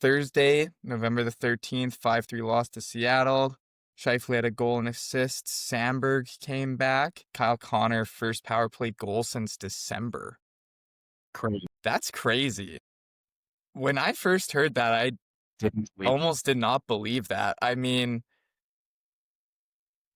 Thursday, November the 13th, 5-3 loss to Seattle. Scheifele had a goal and assist. Sandberg came back. Kyle Connor, first power play goal since December. Crazy. That's crazy. When I first heard that, I Didn't believe. almost did not believe that. I mean,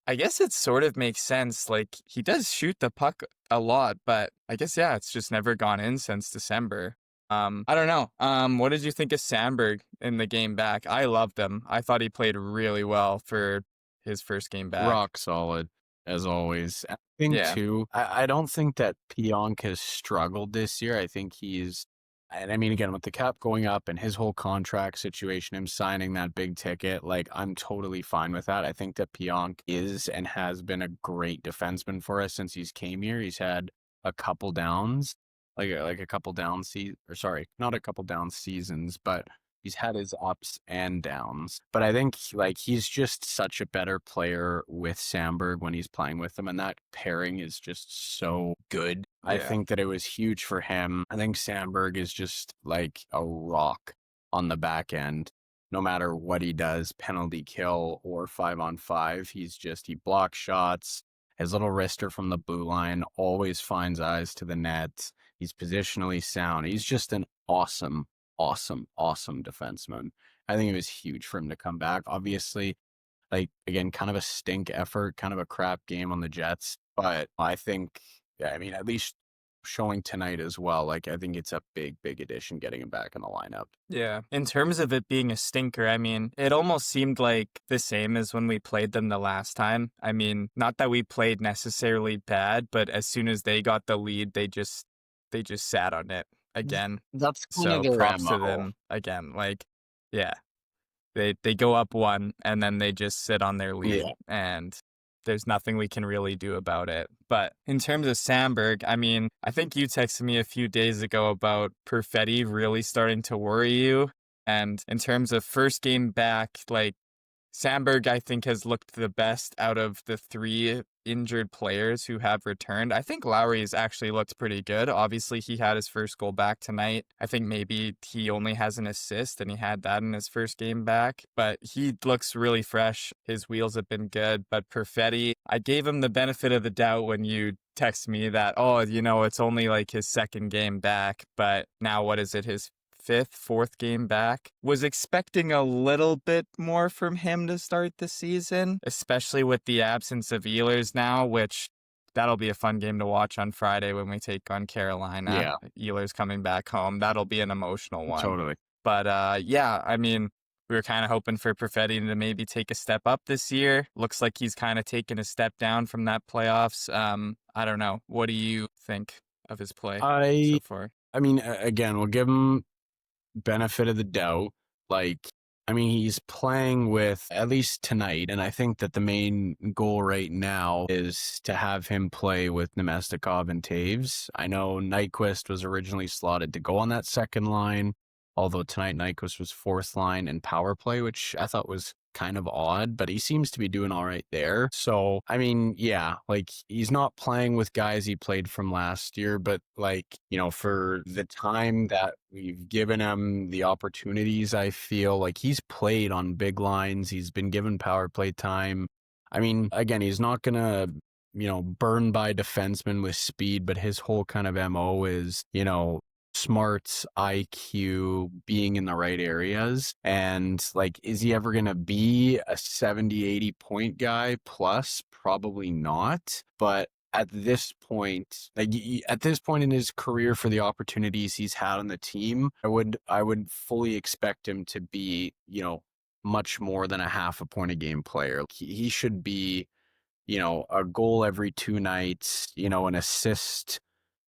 I guess it sort of makes sense. Like, he does shoot the puck a lot, but I guess, yeah, it's just never gone in since December. I don't know. What did you think of Sandberg in the game back? I loved him. I thought he played really well for his first game back. Rock solid, as always. I think, Yeah. too, I don't think that Pionk has struggled this year. I think he's, and I mean, again, with the cap going up and his whole contract situation, him signing that big ticket, like, I'm totally fine with that. I think that Pionk is and has been a great defenseman for us since he's came here. He's had a couple downs, like a couple down or sorry, not a couple down seasons, but he's had his ups and downs. But I think like he's just such a better player with Sandberg when he's playing with him, and that pairing is just so good. I Yeah. think that it was huge for him. I think Sandberg is just like a rock on the back end. No matter what he does, penalty kill or 5-on-5, he blocks shots. His little wrister from the blue line always finds eyes to the net. He's positionally sound. He's just an awesome defenseman. I think it was huge for him to come back. Obviously, like, again, kind of a stink effort, kind of a crap game on the Jets. But I think, yeah, I mean, at least showing tonight as well, like, I think it's a big addition getting him back in the lineup. Yeah. In terms of it being a stinker, I mean, it almost seemed like the same as when we played them the last time. I mean, not that we played necessarily bad, but as soon as they got the lead, they just sat on it again. That's kind of So their props to MO. them again. Like, yeah. They go up one and then they just sit on their lead Yeah. and there's nothing we can really do about it. But in terms of Sandberg, I mean, I think you texted me a few days ago about Perfetti really starting to worry you. And in terms of first game back, like Sandberg, I think, has looked the best out of the three injured players who have returned. I think Lowry's actually looked pretty good. Obviously, he had his first goal back tonight. I think maybe he only has an assist and he had that in his first game back, but he looks really fresh. His wheels have been good. But Perfetti, I gave him the benefit of the doubt when you text me that, oh, it's only like his second game back, but now what is it, his fourth game back. Was expecting a little bit more from him to start the season, especially with the absence of Ehlers now, which that'll be a fun game to watch on Friday when we take on Carolina. Yeah, Ehlers coming back home. That'll be an emotional one. totally. But yeah, I mean, we were kind of hoping for Perfetti to maybe take a step up this year. Looks like he's kind of taken a step down from that playoffs. I don't know. What do you think of his play so far? I mean, again, we'll give him benefit of the doubt. Like, I mean, he's playing with, at least tonight, and I think that the main goal right now is to have him play with Nemestikov and Taves. I know Nyquist was originally slotted to go on that second line, although tonight Nyquist was fourth line and power play, which I thought was kind of odd, but he seems to be doing all right there. So, I mean, yeah, like he's not playing with guys he played from last year, but like, for the time that we've given him the opportunities, I feel like he's played on big lines. He's been given power play time. I mean, again, he's not going to, burn by defensemen with speed, but his whole kind of MO is, smarts, IQ, being in the right areas. And like, is he ever going to be a 70, 80 point guy plus? Probably not. But at this point, at this point in his career, for the opportunities he's had on the team, I would fully expect him to be, much more than a half a point a game player. He should be, a goal every 2 nights, an assist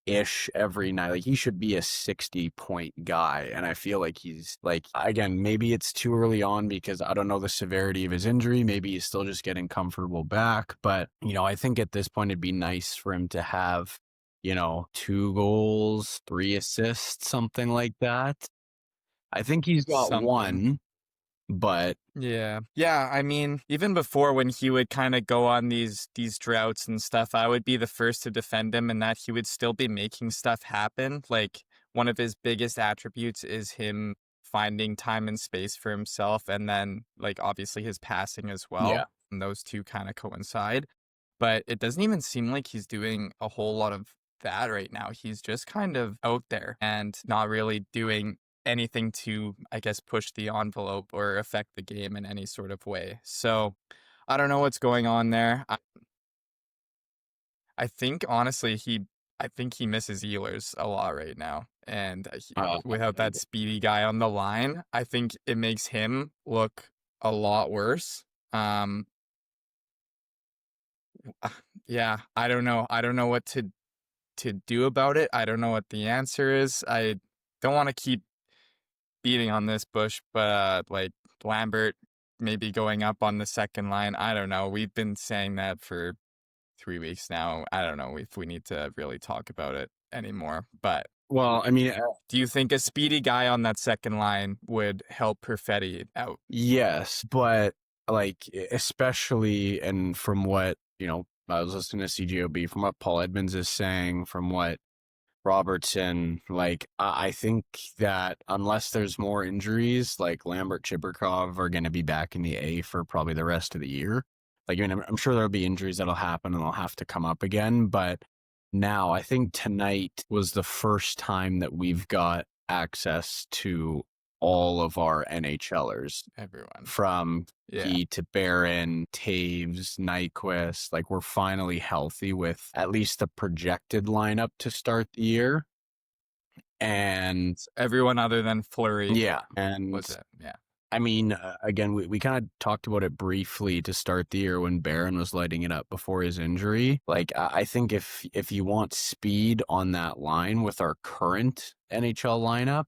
ish every night. Like, he should be a 60-point guy. And I feel like he's like, again, maybe it's too early on because I don't know the severity of his injury. Maybe he's still just getting comfortable back. But, I think at this point it'd be nice for him to have, 2 goals, 3 assists, something like that. I think he's got Something. one, but Yeah. Yeah, I mean, even before when he would kind of go on these droughts and stuff, I would be the first to defend him and that he would still be making stuff happen. Like one of his biggest attributes is him finding time and space for himself, and then, like, obviously his passing as Yeah. well, and those 2 kinda coincide. But it doesn't even seem like he's doing a whole lot of that right now. He's just kind of out there and not really doing anything to, I guess, push the envelope or affect the game in any sort of way. So, I don't know what's going on there. I think honestly, I think he misses Ehlers a lot right now, and Uh, without that speedy guy on the line, I think it makes him look a lot worse. Um, yeah, I don't know. I don't know what to do about it. I don't know what the answer is. I don't want to keep beating on this bush, but like Lambert maybe going up on the second line. I don't know. We've been saying that for 3 weeks now. I don't know if we need to really talk about it anymore. But well, I mean, do you think a speedy guy on that second line would help Perfetti out? yes, but like especially, and from what I was listening to CGOB, from what Paul Edmonds is saying, from what Robertson, like I think that unless there's more injuries, like Lambert, Chibrikov are going to be back in the A for probably the rest of the year. Like, I mean, I'm sure there'll be injuries that'll happen and they'll have to come up again. But now I think tonight was the first time that we've got access to all of our NHLers, Everyone. from Yeah. Key to Barron, Taves, Nyquist. Like, we're finally healthy with at least the projected lineup to start the year. And Everyone other than Fleury yeah, and was it. Yeah. I mean, again, we kind of talked about it briefly to start the year when Barron was lighting it up before his injury. Like, I think if you want speed on that line with our current NHL lineup,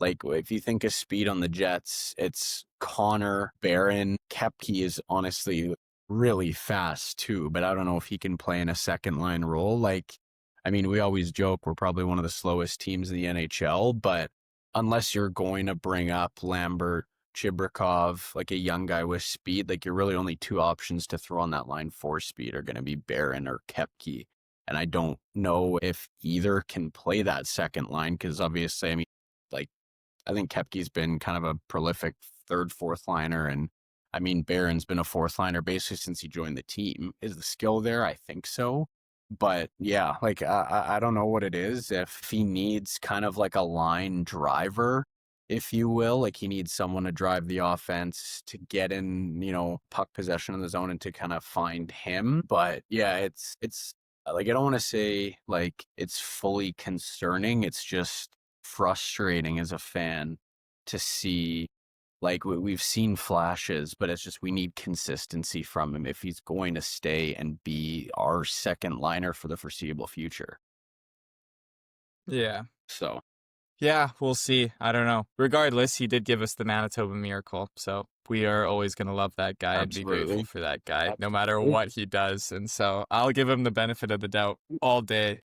like if you think of speed on the Jets, it's Connor, Barron. Kepke is honestly really fast too, but I don't know if he can play in a second line role. Like, I mean, we always joke we're probably one of the slowest teams in the NHL, but unless you're going to bring up Lambert, Chibrikov, like a young guy with speed, like, you're really only 2 options to throw on that line for speed are going to be Barron or Kepke. And I don't know if either can play that second line because obviously, I mean, like, I think Kepke's been kind of a prolific third, fourth liner. And I mean, Barron's been a fourth liner basically since he joined the team. Is the skill there? I think so. But yeah, like, I don't know what it is. If he needs kind of like a line driver, if you will, like he needs someone to drive the offense to get in, puck possession in the zone and to kind of find him. But yeah, it's like, I don't want to say like it's fully concerning. It's just frustrating as a fan to see, like, we've seen flashes, but it's just we need consistency from him if he's going to stay and be our second liner for the foreseeable future. Yeah. So, Yeah, we'll see. I don't know. Regardless, he did give us the Manitoba Miracle, so we are always going to love that guy and be grateful absolutely. for that guy, no matter Absolutely. what he does. And so I'll give him the benefit of the doubt all day.